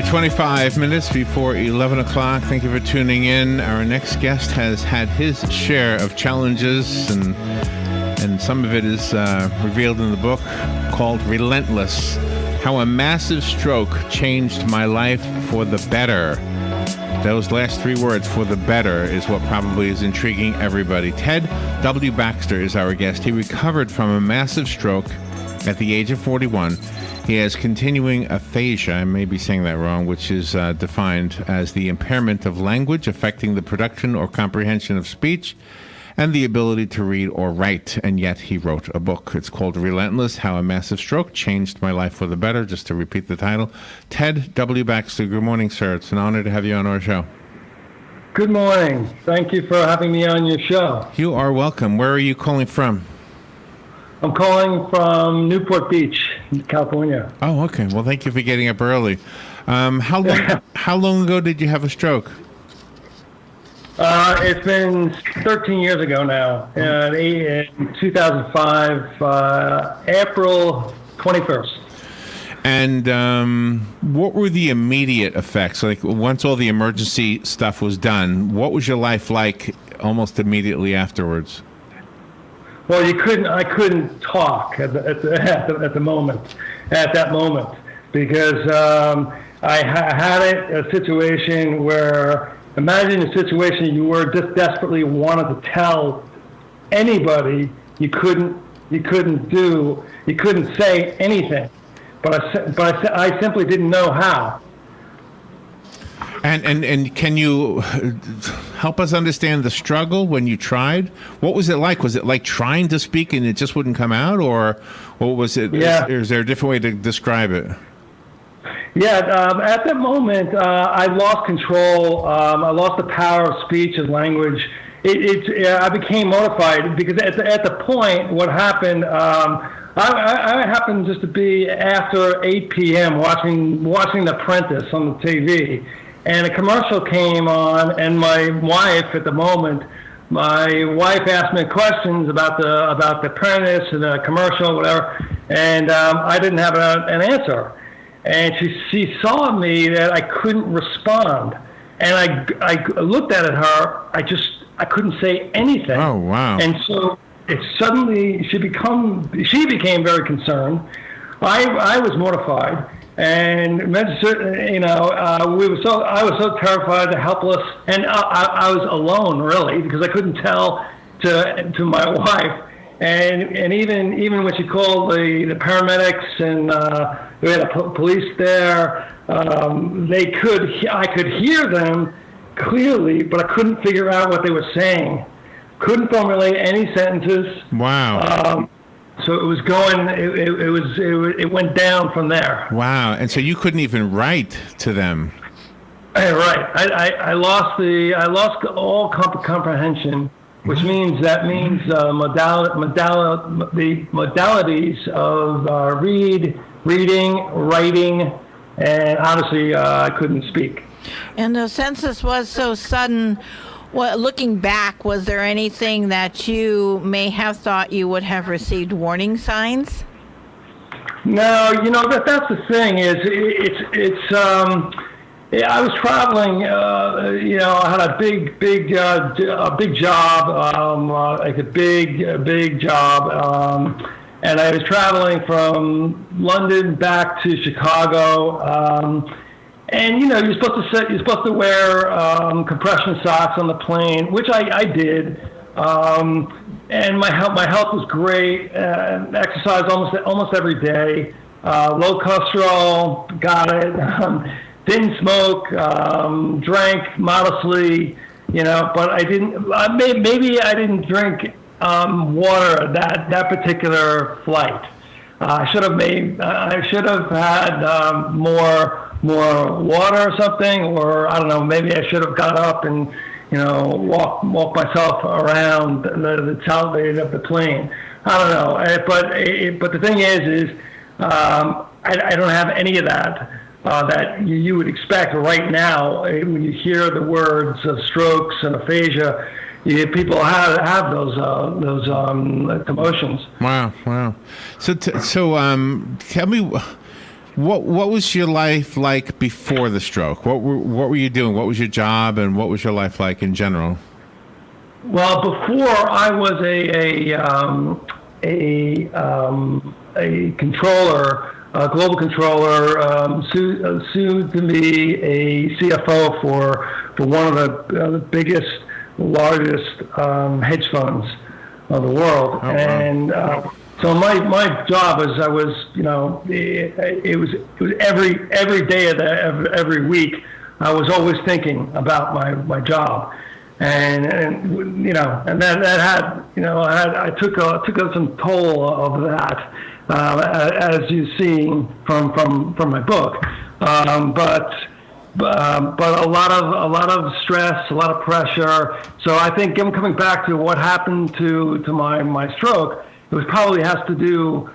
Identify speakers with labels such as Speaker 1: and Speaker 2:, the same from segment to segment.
Speaker 1: 25 minutes before 11 o'clock. Thank you for tuning in. Our next guest has had his share of challenges, and some of it is revealed in the book called Relentless: How a Massive Stroke Changed My Life for the Better. Those last three words, for the better, is what probably is intriguing everybody. Ted W. Baxter is our guest. He recovered from a massive stroke at the age of 41. He has continuing aphasia, I may be saying that wrong, which is defined as the impairment of language affecting the production or comprehension of speech and the ability to read or write. And yet he wrote a book. It's called Relentless: How a Massive Stroke Changed My Life for the Better, just to repeat the title. Ted W. Baxter, good morning, sir. It's an honor to have you on our show.
Speaker 2: Good morning. Thank you for having me on your show.
Speaker 1: You are welcome. Where are you calling from?
Speaker 2: I'm calling from Newport Beach, California.
Speaker 1: Oh, okay. Well, thank you for getting up early. How long ago did you have a stroke?
Speaker 2: It's been 13 years ago now. In 2005, April 21st.
Speaker 1: And what were the immediate effects? Like, once all the emergency stuff was done, what was your life like almost immediately afterwards?
Speaker 2: Well, I couldn't talk at that moment, because I had a situation where, imagine a situation you were just desperately wanted to tell anybody, you couldn't say anything, but I simply didn't know how.
Speaker 1: And can you help us understand the struggle when you tried? What was it like? Was it like trying to speak and it just wouldn't come out, or what was it?
Speaker 2: Yeah.
Speaker 1: Is there a different way to describe it?
Speaker 2: Yeah, at that moment, I lost control. I lost the power of speech and language. I became mortified because at the point, what happened, I happened just to be after 8 p.m. watching The Apprentice on the TV. And a commercial came on, and my wife asked me questions about the Apprentice and the commercial, whatever, and I didn't have an answer. And she saw me that I couldn't respond, and I looked at her. I couldn't say anything.
Speaker 1: Oh, wow! And
Speaker 2: so she became very concerned. I was mortified. And I was so terrified, helpless, and I was alone, really, because I couldn't tell to my wife. And even when she called the paramedics and we had police there, I could hear them clearly, but I couldn't figure out what they were saying. Couldn't formulate any sentences.
Speaker 1: Wow.
Speaker 2: So it was going. It went down from there.
Speaker 1: Wow! And so you couldn't even write to them.
Speaker 2: Right. I lost all comprehension, which means the modalities of reading, writing, and obviously I couldn't speak.
Speaker 3: And since this was so sudden, looking back, was there anything that you may have thought you would have received warning signs?
Speaker 2: No, that's the thing is I was traveling. I had a big job, like a big job, and I was traveling from London back to Chicago. And you're supposed to wear compression socks on the plane, which I did. And my health was great. Exercised almost every day. Low cholesterol, got it. Didn't smoke. Drank modestly. But I didn't. Maybe I didn't drink water that particular flight. I should have had more water or something, or I don't know, maybe I should have got up and walk myself around the tailgate of the plane. I don't know, but the thing is I don't have any of that that you would expect right now when you hear the words of strokes and aphasia. People have those emotions.
Speaker 1: Wow. So tell me, What was your life like before the stroke? What were you doing? What was your job, and what was your life like in general?
Speaker 2: Well, before I was a controller, a global controller, soon to be a CFO for one of the biggest, largest hedge funds of the world.
Speaker 1: Oh, wow.
Speaker 2: And so my job was, I was, it was every day of every week, I was always thinking about my job. And that had, I took some toll of that, as you see from my book. But a lot of stress, a lot of pressure. So I think coming back to what happened to my stroke, it was probably has to do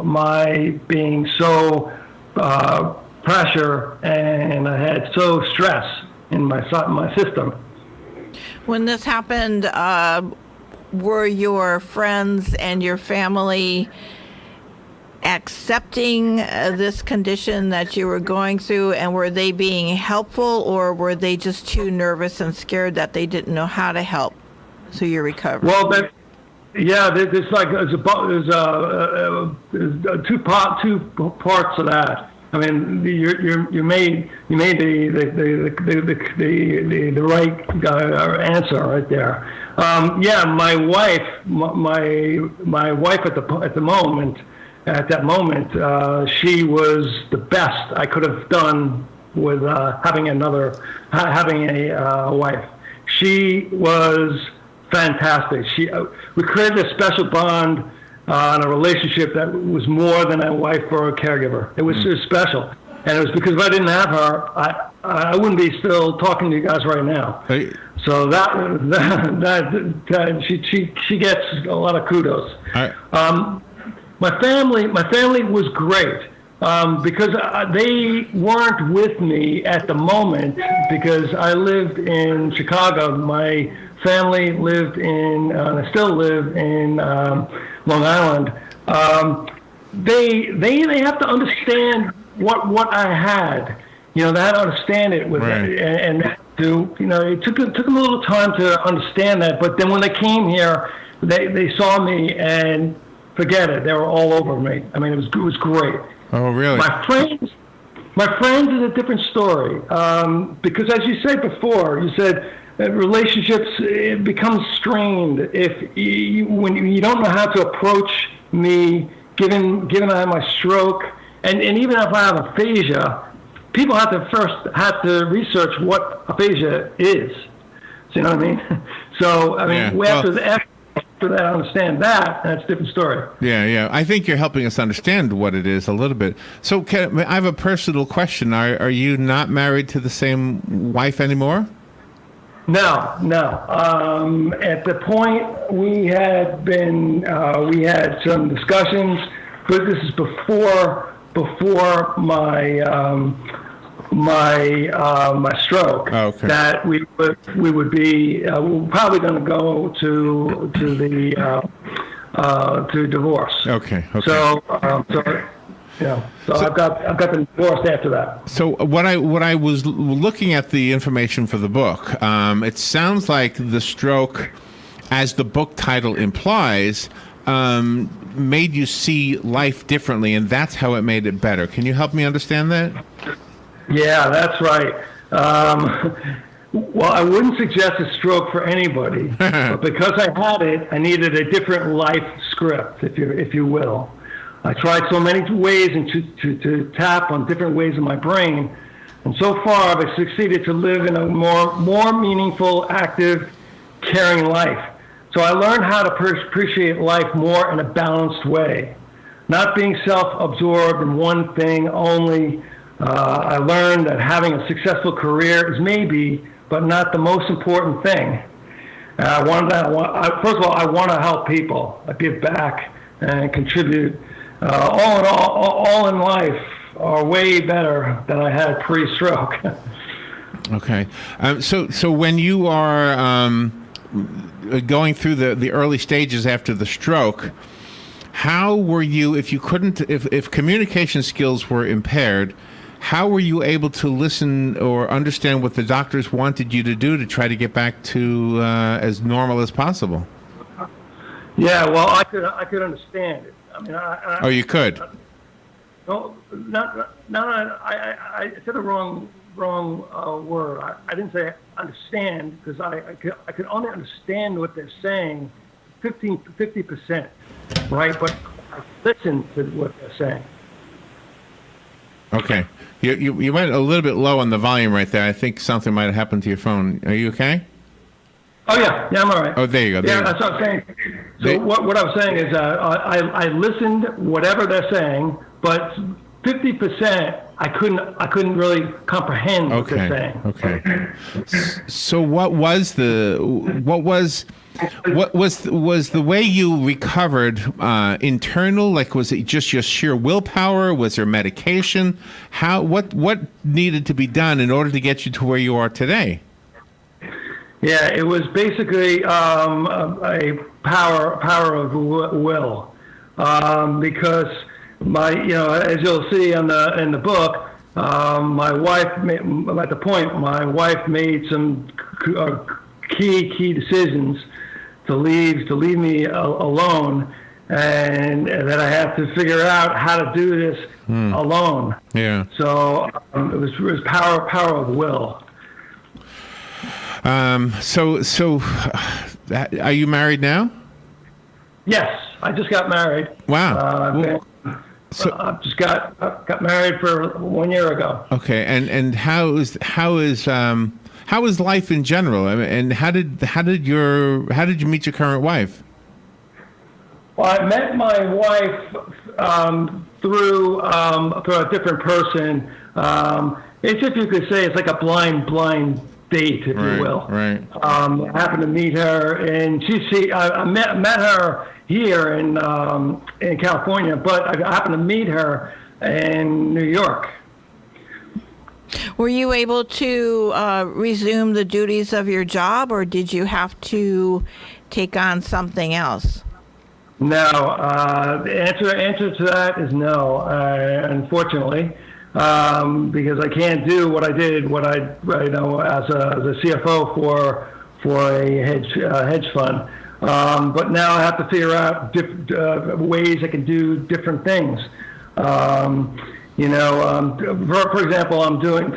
Speaker 2: my being so pressure, and I had so stress in my system.
Speaker 3: When this happened, were your friends and your family accepting this condition that you were going through, and were they being helpful, or were they just too nervous and scared that they didn't know how to help so you recovered?
Speaker 2: Well, there's two parts of that. I mean, you made the right answer right there. My wife at that moment, she was the best I could have done with having a wife. She was fantastic. We created a special bond and a relationship that was more than a wife or a caregiver. It was just special, and it was because if I didn't have her, I wouldn't be still talking to you guys right now.
Speaker 1: Hey.
Speaker 2: So that she gets a lot of kudos. My family was great because they weren't with me at the moment because I lived in Chicago. My family lived in, I still live in Long Island. They have to understand what I had. They had to understand it with
Speaker 1: right.
Speaker 2: and it took them a little time to understand that. But then when they came here, they saw me and forget it. They were all over me. I mean, it was great.
Speaker 1: Oh, really?
Speaker 2: My friends is a different story because, as you said before, you said relationships it becomes strained when you don't know how to approach me, given I have my stroke, and even if I have aphasia, people have to research what aphasia is. So you know what I mean? So I mean, after that, I understand that's a different story.
Speaker 1: Yeah. I think you're helping us understand what it is a little bit. So I have a personal question. Are you not married to the same wife anymore?
Speaker 2: No. At the point we had some discussions, but this is before my stroke.
Speaker 1: Oh, okay.
Speaker 2: That we would be we're probably going to go to divorce.
Speaker 1: Okay.
Speaker 2: So I've got them divorced after that.
Speaker 1: So what I was looking at the information for the book, it sounds like the stroke, as the book title implies, made you see life differently, and that's how it made it better. Can you help me understand that?
Speaker 2: Yeah, that's right. Well, I wouldn't suggest a stroke for anybody, but because I had it, I needed a different life script, if you will. I tried so many ways and to tap on different ways in my brain, and so far I've succeeded to live in a more meaningful, active, caring life. So I learned how to appreciate life more in a balanced way, not being self-absorbed in one thing only. I learned that having a successful career is maybe, but not the most important thing. First of all, I want to help people, give back, and contribute. All in life are way better than I had pre-stroke.
Speaker 1: Okay. So when you are going through the early stages after the stroke, How were you, if you couldn't, if communication skills were impaired, how were you able to listen or understand what the doctors wanted you to do to try to get back to as normal as possible?
Speaker 2: Yeah, well, I could understand it. I mean,
Speaker 1: Oh, you could?
Speaker 2: No, I said the wrong word. I didn't say understand, because I could only understand what they're saying 50%, right? But I listen to what they're saying.
Speaker 1: Okay. You went a little bit low on the volume right there. I think something might have happened to your phone. Are you okay?
Speaker 2: Oh, yeah, I'm all right.
Speaker 1: Oh, there you go.
Speaker 2: Yeah, that's what I'm saying. So what I was saying is I listened whatever they're saying, but 50% I couldn't really comprehend what they're saying.
Speaker 1: Okay. So what was the way you recovered internal? Like, was it just your sheer willpower? Was there medication? What needed to be done in order to get you to where you are today?
Speaker 2: Yeah, it was basically a power of will, because as you'll see in the book, my wife made some key decisions to leave me alone, and that I had to figure out how to do this alone.
Speaker 1: Yeah.
Speaker 2: So it was power of will.
Speaker 1: So are you married now?
Speaker 2: Yes, I just got married.
Speaker 1: Wow.
Speaker 2: I just got married for 1 year ago.
Speaker 1: Okay, and how is life in general? I mean, and how did you meet your current wife?
Speaker 2: Well, I met my wife through a different person. It's, if you could say, it's like a blind date, if you will.
Speaker 1: Right.
Speaker 2: I happened to meet her, and I met her here in California, but I happened to meet her in New York.
Speaker 3: Were you able to resume the duties of your job, or did you have to take on something else?
Speaker 2: No, the answer to that is no, unfortunately, because I can't do what I did, as a CFO for a hedge fund. But now I have to figure out different ways I can do different things. For example, I'm going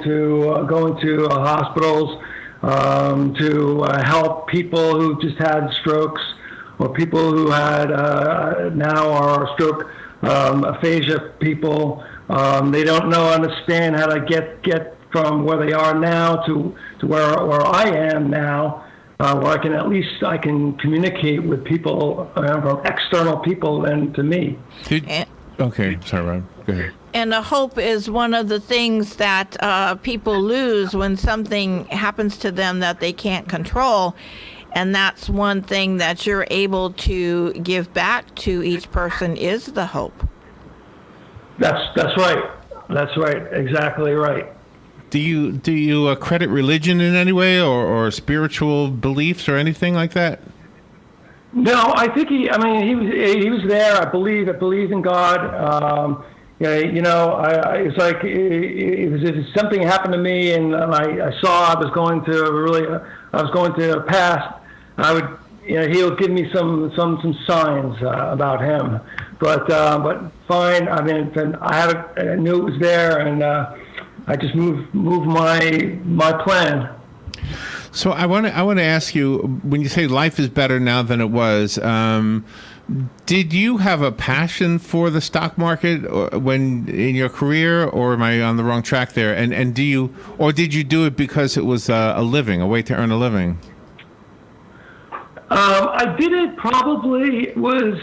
Speaker 2: to hospitals to help people who just had strokes, or people who had now are stroke aphasia people. They don't understand how to get from where they are now to where I am now, where I can communicate with people from external people and to me.
Speaker 1: Okay, sorry, Rob. Go ahead.
Speaker 3: And the hope is one of the things that people lose when something happens to them that they can't control. And that's one thing that you're able to give back to each person is the hope.
Speaker 2: That's right. That's right. Exactly right.
Speaker 1: Do you credit religion in any way, or spiritual beliefs or anything like that?
Speaker 2: No, I think he was there. I believe in God. It's like if something happened to me and I saw I was going to pass, he'll give me some signs about him. But fine. I mean, I knew it was there, and I just moved my plan.
Speaker 1: So I want to ask you, when you say life is better now than it was, did you have a passion for the stock market when in your career, or am I on the wrong track there? And did you do it because it was a living, a way to earn a living?
Speaker 2: I did it probably was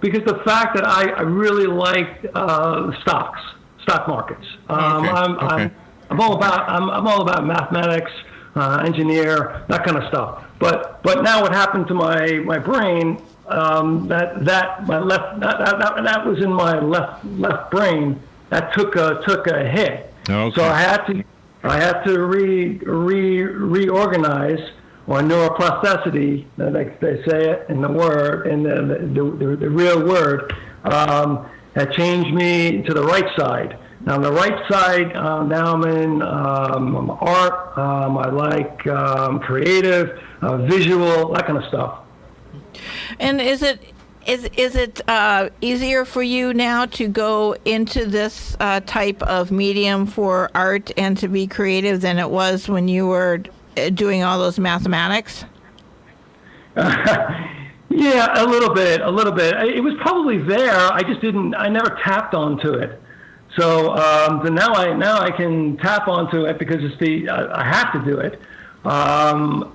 Speaker 2: because the fact that I really liked stock markets.
Speaker 1: Okay.
Speaker 2: I'm all about mathematics, engineer, that kind of stuff. But now what happened to my brain? That was in my left brain. That took a hit.
Speaker 1: Okay.
Speaker 2: So I had to reorganize or neuroplasticity, they say it in the word, in the real word, had changed me to the right side. Now, on the right side, now I'm in art. I like creative, visual, that kind of stuff.
Speaker 3: And is it easier for you now to go into this type of medium for art and to be creative than it was when you were doing all those mathematics?
Speaker 2: Yeah, a little bit. It was probably there. I never tapped onto it. So now I can tap onto it because I have to do it. So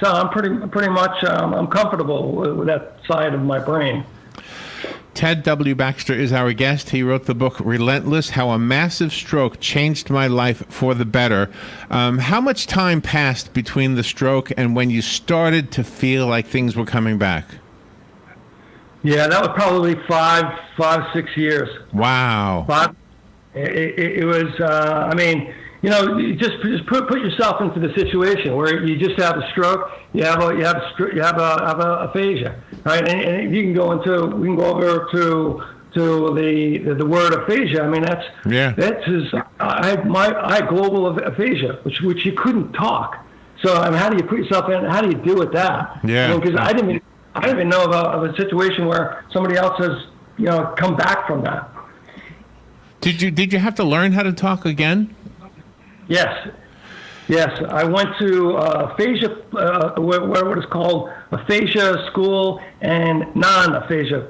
Speaker 2: I'm pretty much I'm comfortable with that side of my brain.
Speaker 1: Ted W. Baxter is our guest. He wrote the book Relentless: How a Massive Stroke Changed My Life for the Better. How much time passed between the stroke and when you started to feel like things were coming back?
Speaker 2: Yeah, that was probably 6 years.
Speaker 1: Wow.
Speaker 2: It was. You just put yourself into the situation where you just have a stroke, you have aphasia, right? And we can go over to the word aphasia. I mean, I had global aphasia, which you couldn't talk. So I mean, how do you put yourself in? How do you deal with that?
Speaker 1: Yeah.
Speaker 2: Because I didn't even know of a situation where somebody else has come back from that.
Speaker 1: Did you have to learn how to talk again?
Speaker 2: Yes. I went to aphasia, what is called aphasia school and non-aphasia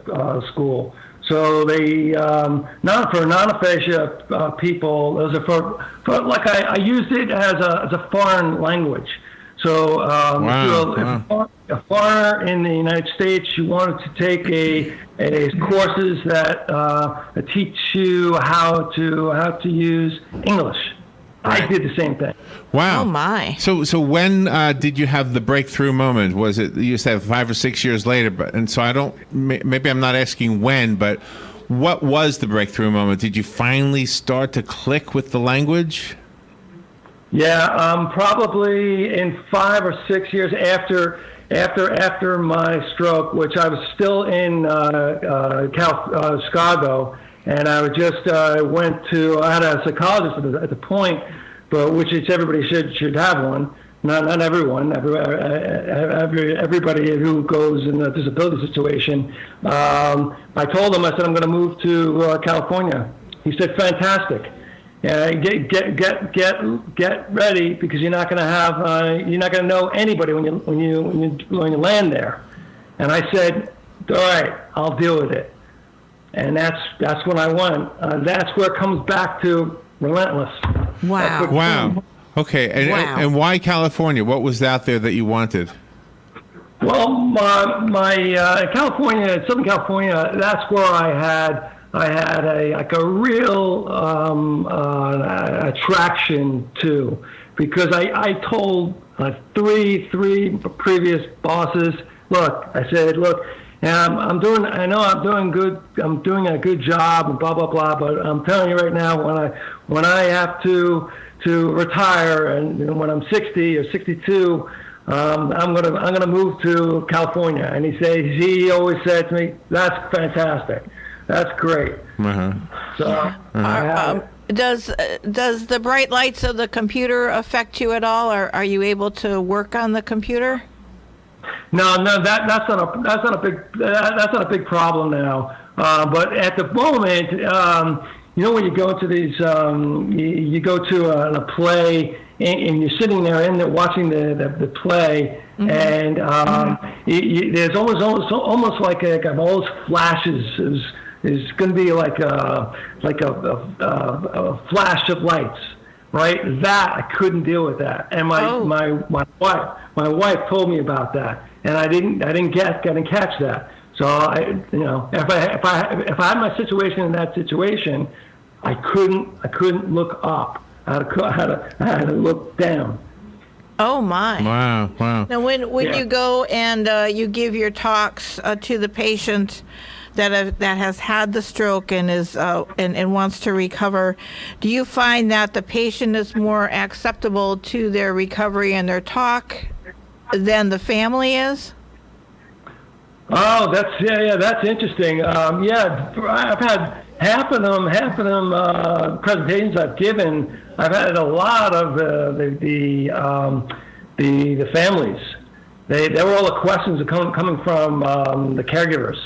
Speaker 2: school. So they for non-aphasia people, those are for like I used it as a foreign language. So if a foreigner in the United States, you wanted to take a courses that teach you how to use English. I did the same thing.
Speaker 1: Wow.
Speaker 3: Oh my.
Speaker 1: So when did you have the breakthrough moment? Was it, you said 5 or 6 years later? Maybe I'm not asking when, but what was the breakthrough moment? Did you finally start to click with the language?
Speaker 2: Yeah, probably in 5 or 6 years after my stroke, which I was still in Chicago. And I I had a psychologist at the point, but which everybody should have one. Not everyone. Everybody who goes in a disability situation. I told him, I said, I'm going to move to California. He said, fantastic. Get ready, because you're not going to know anybody when you land there. And I said, all right, I'll deal with it. And that's when I won. That's where it comes back to Relentless.
Speaker 1: Wow. Okay. And why California? What was out there that you wanted?
Speaker 2: Well, my California, Southern California, that's where I had a real attraction to, because I told three previous bosses, I said, I'm doing a good job, and blah blah blah. But I'm telling you right now, when I have to retire, and when I'm 60 or 62, I'm gonna move to California. And he always said to me, "That's fantastic, that's great."
Speaker 1: Uh-huh.
Speaker 2: So.
Speaker 3: Does the bright lights of the computer affect you at all, or are you able to work on the computer?
Speaker 2: No, that's not a big problem now. But at the moment, when you go to these, you go to a play, and you're sitting there watching the play, mm-hmm. And there's almost like all those flashes. Is going to be like a flash of lights. Right, that I couldn't deal with that, and my wife told me about that, and I didn't catch that. So if I had my situation in that situation, I couldn't look up. I had to look down.
Speaker 3: Oh my!
Speaker 1: Wow!
Speaker 3: Now, when you go and you give your talks to the patient that has had the stroke and is and wants to recover, do you find that the patient is more acceptable to their recovery and their talk than the family is?
Speaker 2: Oh, that's interesting. I've had half of them presentations I've given. I've had a lot of the families. They were all the questions coming from the caregivers.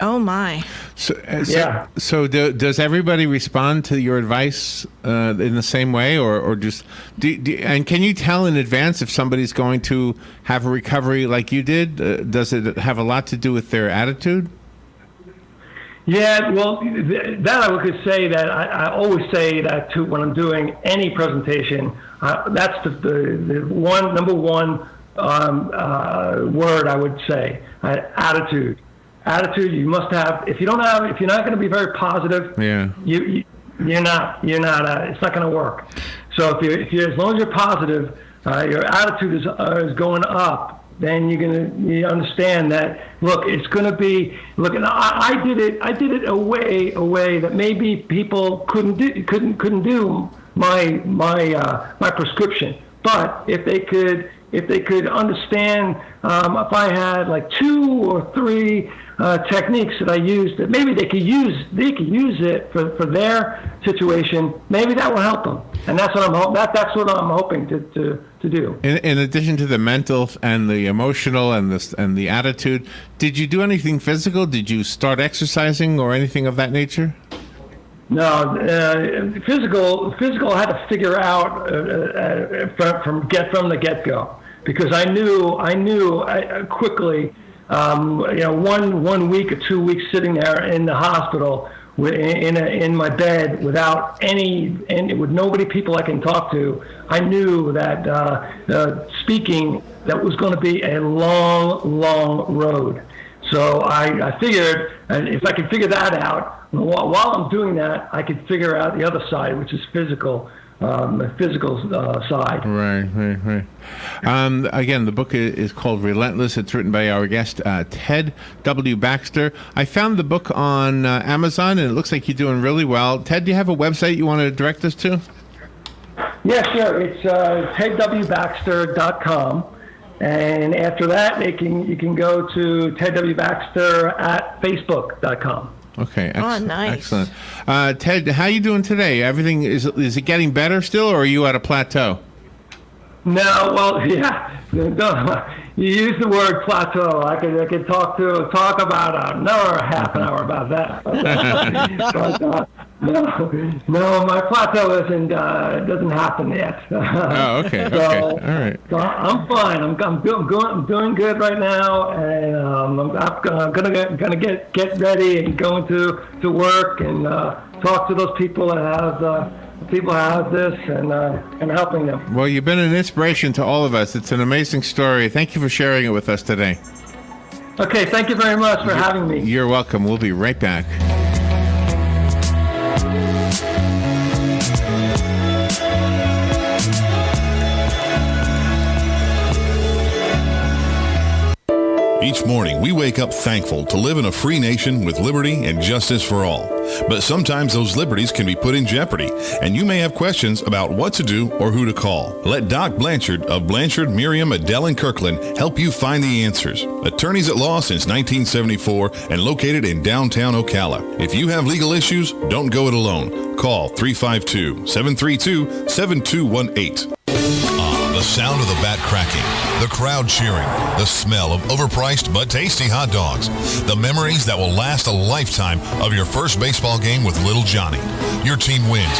Speaker 3: Oh my!
Speaker 2: So
Speaker 1: does everybody respond to your advice in the same way, or just and can you tell in advance if somebody's going to have a recovery like you did? Does it have a lot to do with their attitude?
Speaker 2: Yeah, well, that I could say that I always say that too when I'm doing any presentation. That's the number one word I would say. Attitude. Attitude you must have. If you're not going to be very positive, you're not. It's not going to work. So if you're as long as you're positive, your attitude is going up. Then you understand that. Look, it's going to be. Look, and I did it a way that maybe people couldn't do my prescription. But if they could understand, if I had like 2 or 3 techniques that I used, that maybe they could use it for their situation. Maybe that will help them, and that's what I'm hoping to do.
Speaker 1: In addition to the mental and the emotional and the attitude, did you do anything physical? Did you start exercising or anything of that nature?
Speaker 2: No, physical. I had to figure out from the get-go, because I knew quickly. 1 week or 2 weeks sitting there in the hospital in my bed without with nobody people I can talk to. I knew that speaking, that was going to be a long road. So I figured, if I could figure that out, while I'm doing that, I could figure out the other side, which is physical. The physical side.
Speaker 1: Right. Again, the book is called Relentless. It's written by our guest, Ted W. Baxter. I found the book on Amazon, and it looks like you're doing really well. Ted, do you have a website you want to direct us to?
Speaker 2: Yeah, sure. It's tedwbaxter.com. And after that, you can go to tedwbaxter@facebook.com.
Speaker 1: Okay.
Speaker 3: Nice.
Speaker 1: Excellent. Ted, how are you doing today? Everything is it getting better still, or are you at a plateau?
Speaker 2: No, well, yeah. No, you use the word plateau. I could talk about another half an hour about that. But, no, my plateau doesn't happen yet.
Speaker 1: Oh, okay. Okay. All right.
Speaker 2: So I'm fine. I'm doing good right now, and I'm gonna get ready and going to work and talk to those people that have this and helping them.
Speaker 1: Well, you've been an inspiration to all of us. It's an amazing story. Thank you for sharing it with us today.
Speaker 2: Okay, thank you very much for having me.
Speaker 1: You're welcome. We'll be right back.
Speaker 4: Each morning, we wake up thankful to live in a free nation with liberty and justice for all. But sometimes those liberties can be put in jeopardy, and you may have questions about what to do or who to call. Let Doc Blanchard of Blanchard, Miriam, Adele, and Kirkland help you find the answers. Attorneys at law since 1974 and located in downtown Ocala. If you have legal issues, don't go it alone. Call 352-732-7218. The sound of the bat cracking, the crowd cheering, the smell of overpriced but tasty hot dogs, the memories that will last a lifetime of your first baseball game with Little Johnny. Your team wins.